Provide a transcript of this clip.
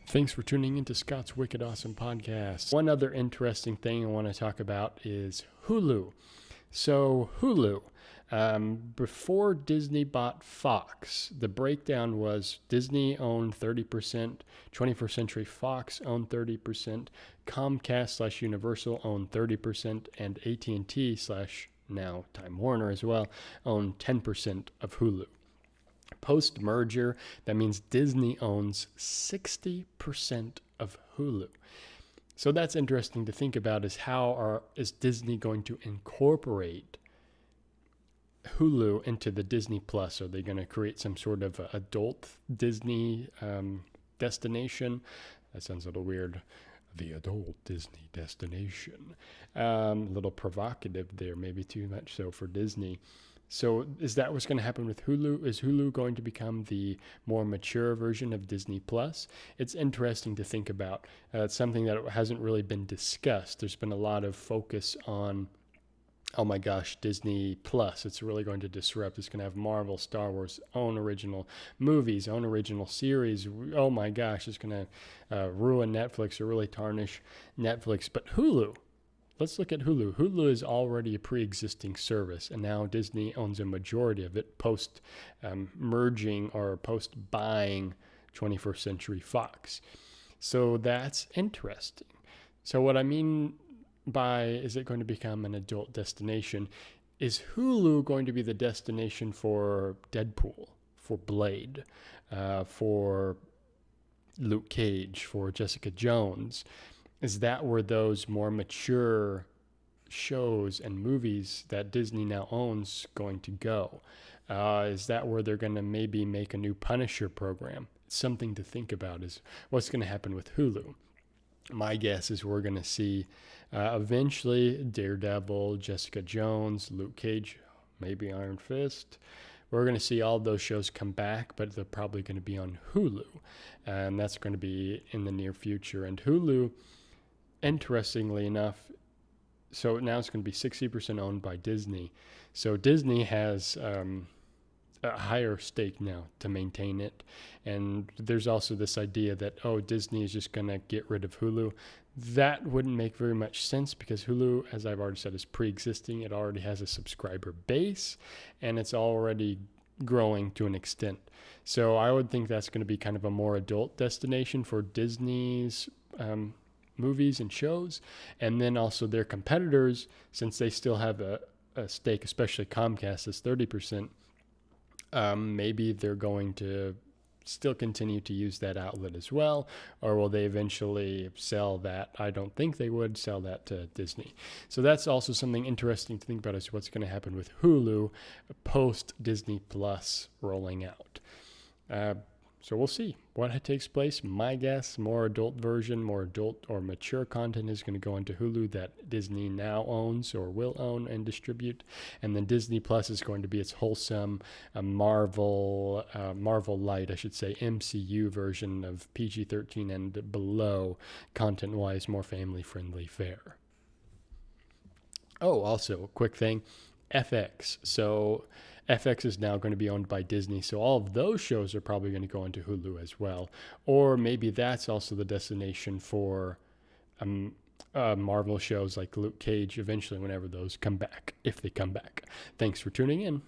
Thanks for tuning into Scott's Wicked Awesome Podcast. One other interesting thing I want to talk about is Hulu. So Hulu, before Disney bought Fox, the breakdown was Disney owned 30%, 21st Century Fox owned 30%, Comcast / Universal owned 30%, and AT&T / now Time Warner as well owned 10% of Hulu. Post-merger, that means Disney owns 60% of Hulu. So that's interesting to think about, is is Disney going to incorporate Hulu into the Disney Plus? Are they going to create some sort of adult Disney destination? That sounds a little weird. The adult Disney destination. A little provocative there, maybe too much so for Disney. So is that what's going to happen with Hulu? Is Hulu going to become the more mature version of Disney Plus? It's interesting to think about. It's something that hasn't really been discussed. There's been a lot of focus on, oh my gosh, Disney Plus. It's really going to disrupt. It's going to have Marvel, Star Wars, own original movies, own original series. Oh my gosh, it's going to ruin Netflix or really tarnish Netflix. But Hulu, let's look at Hulu. Hulu is already a pre-existing service, and now Disney owns a majority of it post-merging or post-buying 21st Century Fox. So that's interesting. So what I mean by, is it going to become an adult destination, is Hulu going to be the destination for Deadpool, for Blade, for Luke Cage, for Jessica Jones? Is that where those more mature shows and movies that Disney now owns going to go? Is that where they're going to maybe make a new Punisher program? Something to think about is what's going to happen with Hulu. My guess is we're going to see eventually Daredevil, Jessica Jones, Luke Cage, maybe Iron Fist. We're going to see all those shows come back, but they're probably going to be on Hulu. And that's going to be in the near future. And Hulu, interestingly enough, so now it's going to be 60% owned by Disney. So Disney has a higher stake now to maintain it. And there's also this idea that, oh, Disney is just going to get rid of Hulu. That wouldn't make very much sense because Hulu, as I've already said, is pre-existing. It already has a subscriber base, and it's already growing to an extent. So I would think that's going to be kind of a more adult destination for Disney's movies and shows. And then also their competitors, since they still have a stake, especially Comcast is 30%, maybe they're going to still continue to use that outlet as well, or will they eventually sell that? I don't think they would sell that to Disney. So that's also something interesting to think about, is what's going to happen with Hulu post Disney Plus rolling out. So we'll see what takes place. My guess, more adult version, more adult or mature content is going to go into Hulu that Disney now owns or will own and distribute. And then Disney Plus is going to be its wholesome Marvel Light, I should say, MCU version of PG-13 and below, content-wise, more family-friendly fare. Oh, also, a quick thing, FX. So FX is now going to be owned by Disney, so all of those shows are probably going to go into Hulu as well. Or maybe that's also the destination for Marvel shows like Luke Cage eventually, whenever those come back, if they come back. Thanks for tuning in.